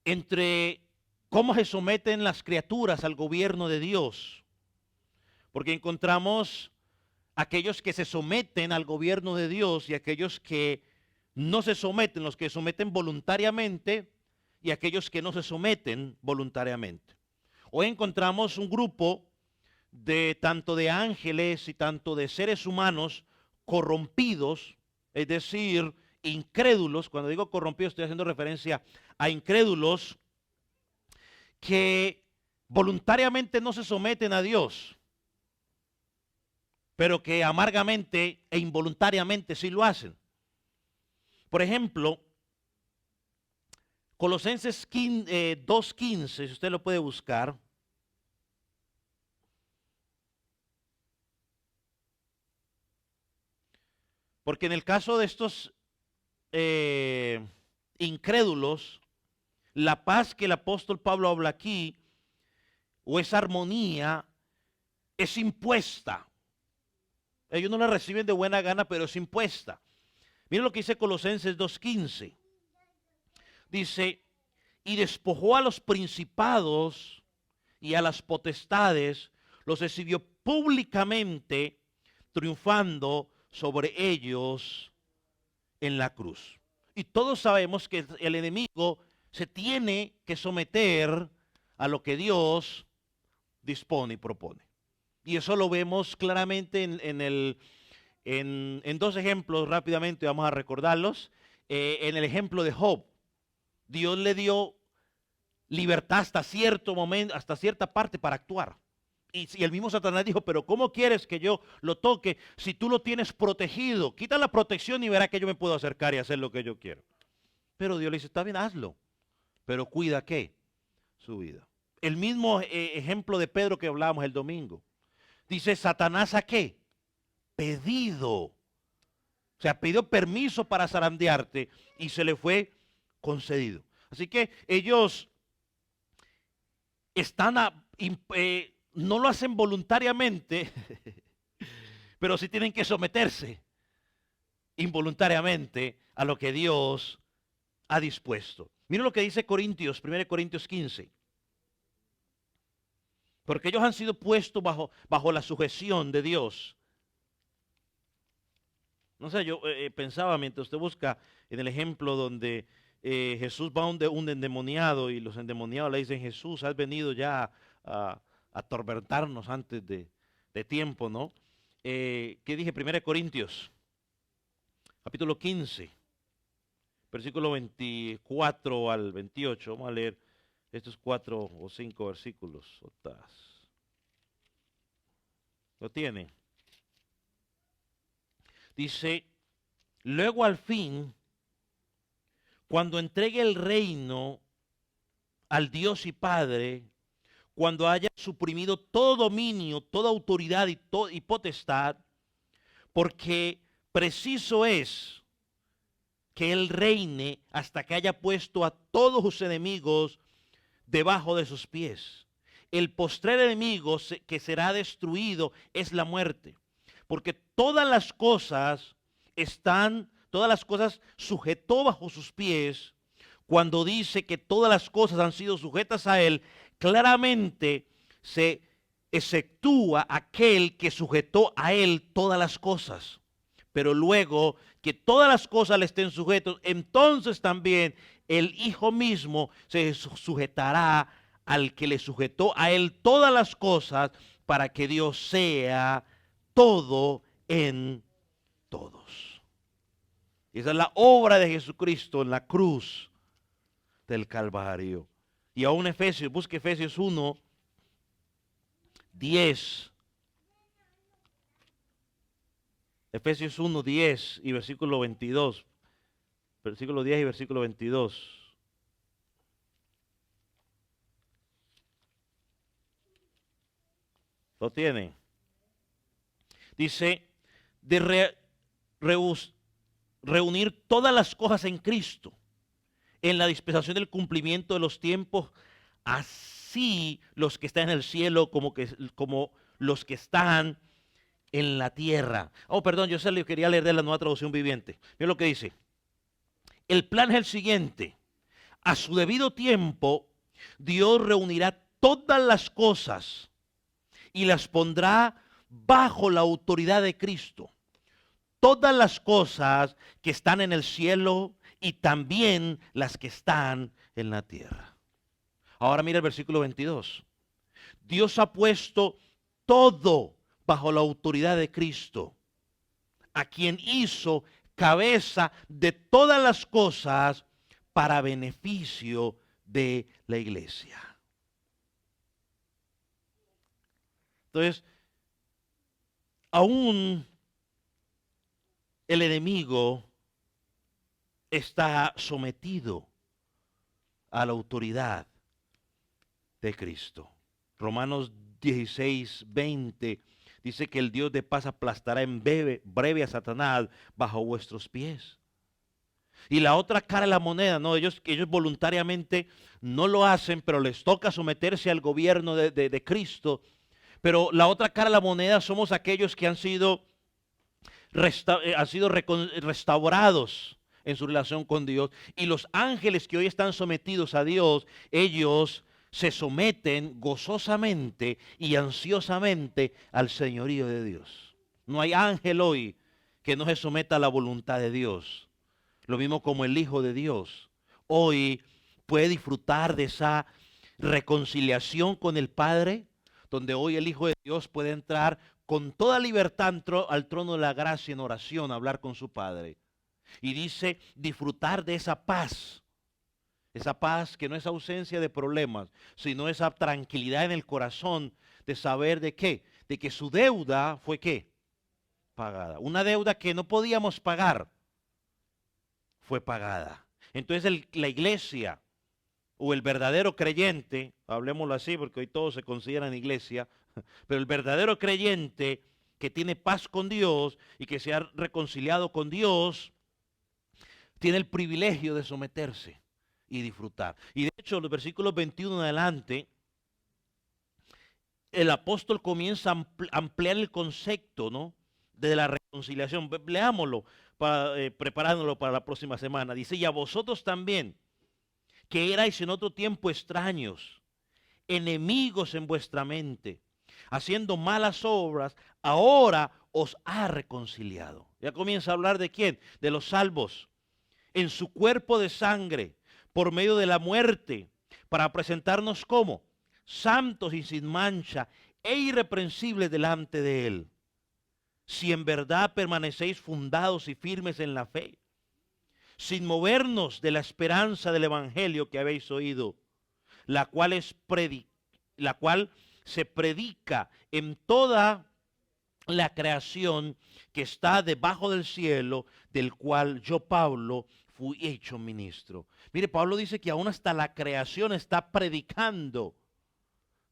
entre cómo se someten las criaturas al gobierno de Dios. Porque encontramos aquellos que se someten al gobierno de Dios y aquellos que no se someten, los que someten voluntariamente y aquellos que no se someten voluntariamente. Hoy encontramos un grupo de tanto de ángeles y tanto de seres humanos corrompidos, es decir, incrédulos. Cuando digo corrompidos estoy haciendo referencia a incrédulos que voluntariamente no se someten a Dios, pero que amargamente e involuntariamente sí lo hacen. Por ejemplo, Colosenses 2:15, si usted lo puede buscar. Porque en el caso de estos incrédulos, la paz que el apóstol Pablo habla aquí, o esa armonía, es impuesta. Ellos no la reciben de buena gana, pero es impuesta. Miren lo que dice Colosenses 2:15. Dice, y despojó a los principados y a las potestades, los exhibió públicamente, triunfando sobre ellos en la cruz. Y todos sabemos que el enemigo se tiene que someter a lo que Dios dispone y propone. Y eso lo vemos claramente en dos ejemplos rápidamente, vamos a recordarlos. En el ejemplo de Job, Dios le dio libertad hasta cierto momento, hasta cierta parte para actuar. Y el mismo Satanás dijo, pero ¿cómo quieres que yo lo toque si tú lo tienes protegido? Quita la protección y verá que yo me puedo acercar y hacer lo que yo quiero. Pero Dios le dice, está bien, hazlo. Pero cuida, ¿qué? Su vida. El mismo ejemplo de Pedro que hablábamos el domingo. Dice, Satanás, ¿a qué? Pedido. O sea, pidió permiso para zarandearte y se le fue concedido. Así que ellos están no lo hacen voluntariamente, pero sí tienen que someterse involuntariamente a lo que Dios ha dispuesto. Miren lo que dice Corintios, 1 Corintios 15. Porque ellos han sido puestos bajo la sujeción de Dios. No sé, yo pensaba mientras usted busca en el ejemplo donde Jesús va a un endemoniado y los endemoniados le dicen, Jesús, has venido ya a atormentarnos antes de tiempo, ¿no? ¿Qué dije? 1 Corintios, capítulo 15, versículo 24 al 28. Vamos a leer estos 4 o 5 versículos. ¿Lo tiene? Dice, luego al fin, cuando entregue el reino al Dios y Padre, cuando haya suprimido todo dominio, toda autoridad y potestad, porque preciso es que Él reine hasta que haya puesto a todos sus enemigos debajo de sus pies. El postrer enemigo que será destruido es la muerte, porque todas las cosas sujetó bajo sus pies. Cuando dice que todas las cosas han sido sujetas a Él, claramente se exceptúa aquel que sujetó a Él todas las cosas. Pero luego que todas las cosas le estén sujetas, entonces también el Hijo mismo se sujetará al que le sujetó a Él todas las cosas, para que Dios sea todo en todos. Y esa es la obra de Jesucristo en la cruz del Calvario. Y aún Efesios, busque Efesios 1, 10. Efesios 1, 10 y versículo 22. Versículo 10 y versículo 22. ¿Lo tienen? Dice, de reunir todas las cosas en Cristo, en la dispensación del cumplimiento de los tiempos, así los que están en el cielo como los que están en la tierra. Oh, perdón, yo quería leer de la Nueva Traducción Viviente. Mira lo que dice. El plan es el siguiente. A su debido tiempo, Dios reunirá todas las cosas y las pondrá bajo la autoridad de Cristo. Todas las cosas que están en el cielo y también las que están en la tierra. Ahora mira el versículo 22. Dios ha puesto todo bajo la autoridad de Cristo, a quien hizo cabeza de todas las cosas para beneficio de la iglesia. Entonces, aún el enemigo está sometido a la autoridad de Cristo. Romanos 16, 20 dice que el Dios de paz aplastará en breve a Satanás bajo vuestros pies. Y la otra cara de la moneda, no, ellos voluntariamente no lo hacen, pero les toca someterse al gobierno de Cristo. Pero la otra cara de la moneda somos aquellos que han sido restaurados en su relación con Dios. Y los ángeles que hoy están sometidos a Dios, ellos se someten gozosamente y ansiosamente al señorío de Dios. No hay ángel hoy que no se someta a la voluntad de Dios. Lo mismo como el Hijo de Dios. Hoy puede disfrutar de esa reconciliación con el Padre, donde hoy el Hijo de Dios puede entrar con toda libertad al trono de la gracia en oración, a hablar con su Padre. Y dice disfrutar de esa paz que no es ausencia de problemas, sino esa tranquilidad en el corazón de saber de qué, de que su deuda fue qué, pagada. Una deuda que no podíamos pagar, fue pagada. Entonces la iglesia o el verdadero creyente, hablemoslo así porque hoy todos se consideran iglesia, pero el verdadero creyente que tiene paz con Dios y que se ha reconciliado con Dios, tiene el privilegio de someterse y disfrutar. Y de hecho, los versículos 21 en adelante, el apóstol comienza a ampliar el concepto, ¿no?, de la reconciliación. Leámoslo, preparándolo para la próxima semana. Dice, y a vosotros también, que erais en otro tiempo extraños, enemigos en vuestra mente, haciendo malas obras, ahora os ha reconciliado. Ya comienza a hablar de quién, de los salvos, en su cuerpo de sangre, por medio de la muerte, para presentarnos como santos y sin mancha e irreprensibles delante de él. Si en verdad permanecéis fundados y firmes en la fe, sin movernos de la esperanza del evangelio que habéis oído, la cual se predica en toda la creación que está debajo del cielo, del cual yo, Pablo, fui hecho ministro. Mire, Pablo dice que aún hasta la creación está predicando,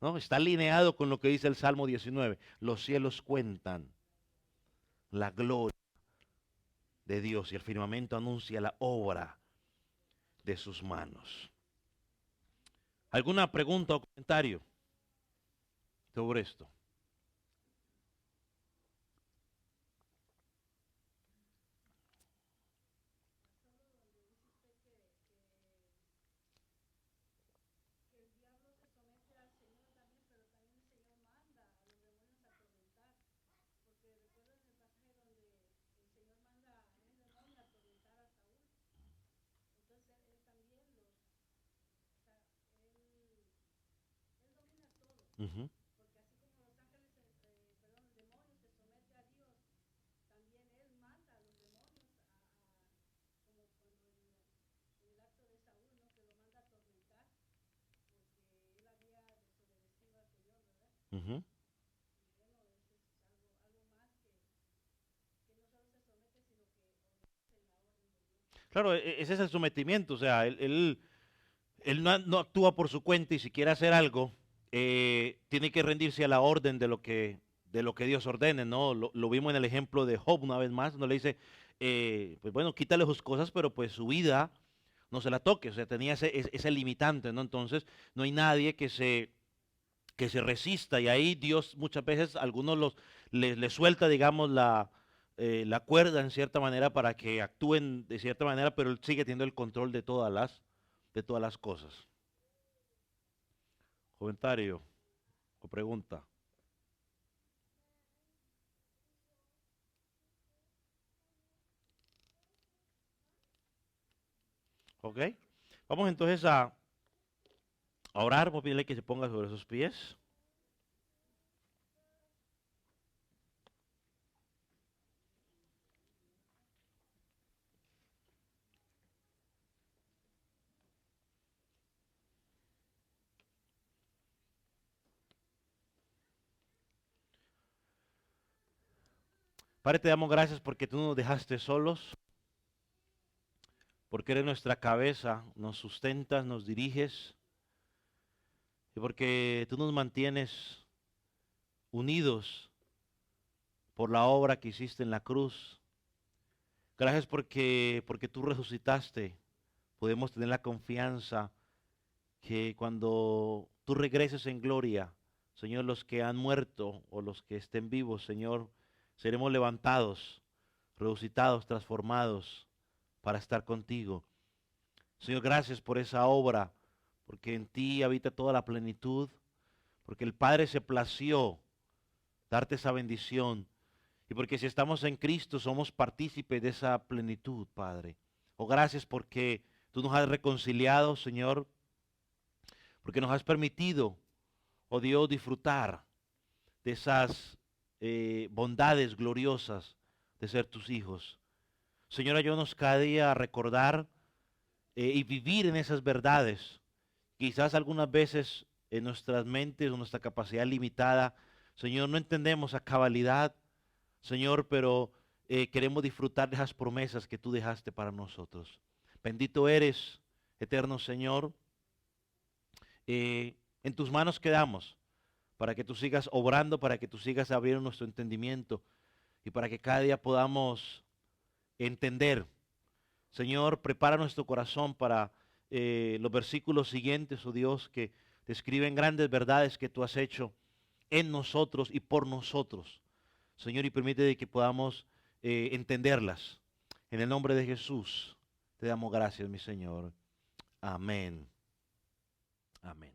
¿no? Está alineado con lo que dice el Salmo 19. Los cielos cuentan la gloria de Dios y el firmamento anuncia la obra de sus manos. ¿Alguna pregunta o comentario sobre esto? Uh-huh. Ujú. Claro, ese es el sometimiento, o sea, él no actúa por su cuenta y si quiere hacer algo, tiene que rendirse a la orden de lo que Dios ordene, ¿no? Lo vimos en el ejemplo de Job una vez más, no le dice, pues bueno, quítale sus cosas, pero pues su vida no se la toque, o sea, tenía ese limitante, ¿no? Entonces, no hay nadie que se resista y ahí Dios muchas veces, algunos les suelta, digamos, la cuerda en cierta manera para que actúen de cierta manera, pero él sigue teniendo el control de todas las cosas. Comentario o pregunta. ¿Ok? Vamos entonces a orar. Voy a pedirle que se ponga sobre sus pies. Padre, te damos gracias porque tú no nos dejaste solos, porque eres nuestra cabeza, nos sustentas, nos diriges y porque tú nos mantienes unidos por la obra que hiciste en la cruz. Gracias porque tú resucitaste. Podemos tener la confianza que cuando tú regreses en gloria, Señor, los que han muerto o los que estén vivos, Señor, seremos levantados, resucitados, transformados para estar contigo. Señor, gracias por esa obra, porque en ti habita toda la plenitud, porque el Padre se plació darte esa bendición y porque si estamos en Cristo somos partícipes de esa plenitud, Padre. Oh, gracias porque tú nos has reconciliado, Señor, porque nos has permitido, oh Dios, disfrutar de esas bondades gloriosas de ser tus hijos. Señor, ayúdanos cada día a recordar y vivir en esas verdades. Quizás algunas veces en nuestras mentes o nuestra capacidad limitada, Señor, no entendemos a cabalidad, Señor, pero queremos disfrutar de esas promesas que tú dejaste para nosotros. Bendito eres, eterno Señor. En tus manos quedamos para que tú sigas obrando, para que tú sigas abriendo nuestro entendimiento y para que cada día podamos entender. Señor, prepara nuestro corazón para los versículos siguientes, oh Dios, que describen grandes verdades que tú has hecho en nosotros y por nosotros. Señor, y permite que podamos entenderlas. En el nombre de Jesús, te damos gracias, mi Señor. Amén. Amén.